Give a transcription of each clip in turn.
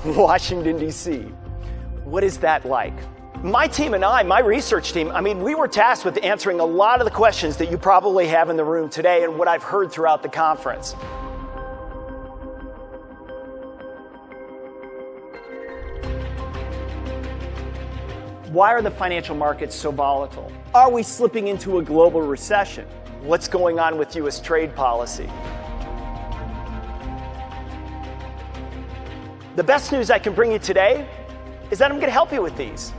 Washington, D.C. What is that like? My team and I, my research team, we were tasked with answering a lot of the questions that you probably have in the room today and what I've heard throughout the conference. Why are the financial markets so volatile? Are we slipping into a global recession? What's going on with U.S. trade policy? The best news I can bring you today is that I'm going to help you with these.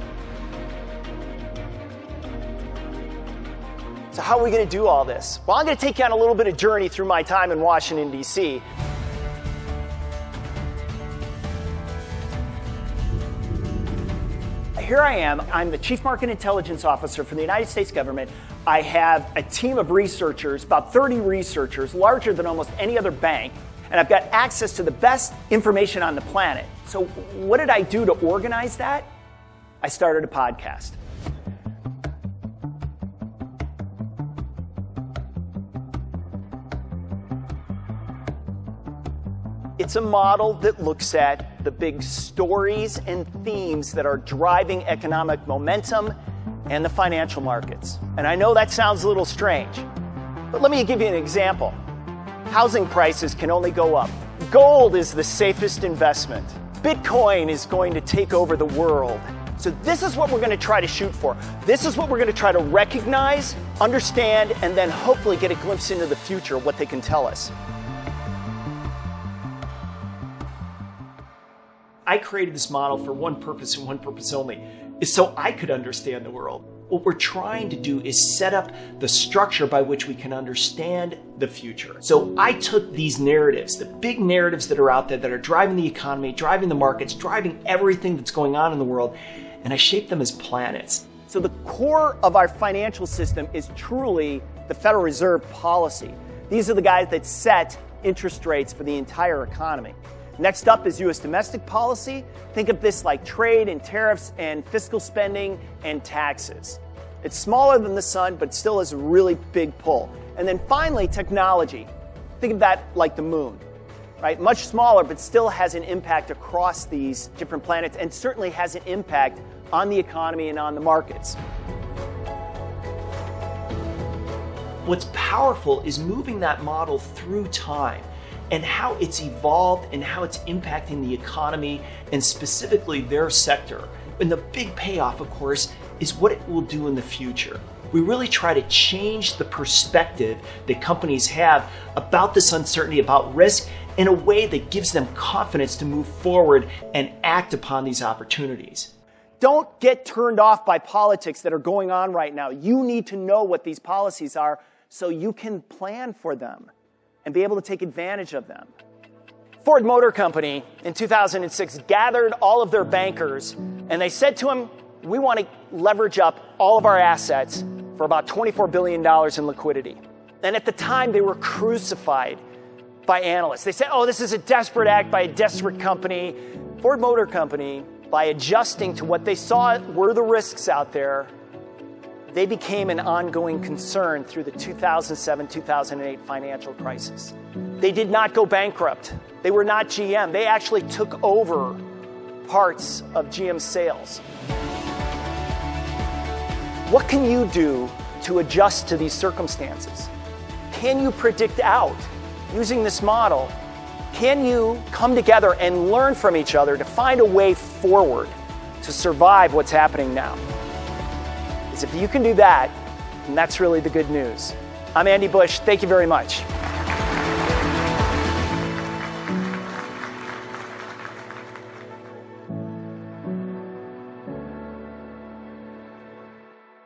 So how are we going to do all this? Well, I'm going to take you on a little bit of journey through my time in Washington, D.C. Here I am. I'm the Chief Market Intelligence Officer for the United States government. I have a team of researchers, about 30 researchers, larger than almost any other bank. And I've got access to the best information on the planet. So what did I do to organize that? I started a podcast. It's a model that looks at the big stories and themes that are driving economic momentum and the financial markets. And I know that sounds a little strange, but let me give you an example. Housing prices can only go up. Gold is the safest investment. Bitcoin is going to take over the world. So this is what we're going to try to shoot for. This is what we're going to try to recognize, understand, and then hopefully get a glimpse into the future of what they can tell us. I created this model for one purpose and one purpose only, is so I could understand the world. What we're trying to do is set up the structure by which we can understand the future. So I took these narratives, the big narratives that are out there that are driving the economy, driving the markets, driving everything that's going on in the world, and I shaped them as planets. So the core of our financial system is truly the Federal Reserve policy. These are the guys that set interest rates for the entire economy. Next up is U.S. domestic policy. Think of this like trade and tariffs and fiscal spending and taxes. It's smaller than the sun, but still has a really big pull. And then finally, technology. Think of that like the moon, right? Much smaller, but still has an impact across these different planets and certainly has an impact on the economy and on the markets. What's powerful is moving that model through time, and how it's evolved and how it's impacting the economy and specifically their sector. And the big payoff, of course, is what it will do in the future. We really try to change the perspective that companies have about this uncertainty, about risk, in a way that gives them confidence to move forward and act upon these opportunities. Don't get turned off by politics that are going on right now. You need to know what these policies are so you can plan for them and be able to take advantage of them. Ford Motor Company in 2006 gathered all of their bankers and they said to them, we want to leverage up all of our assets for about $24 billion in liquidity. And at the time they were crucified by analysts. They said, oh, this is a desperate act by a desperate company. Ford Motor Company, by adjusting to what they saw were the risks out there, they became an ongoing concern through the 2007-2008 financial crisis. They did not go bankrupt. They were not GM. They actually took over parts of GM's sales. What can you do to adjust to these circumstances? Can you predict out using this model? Can you come together and learn from each other to find a way forward to survive what's happening now? If you can do that, and that's really the good news. I'm Andy Busch. Thank you very much.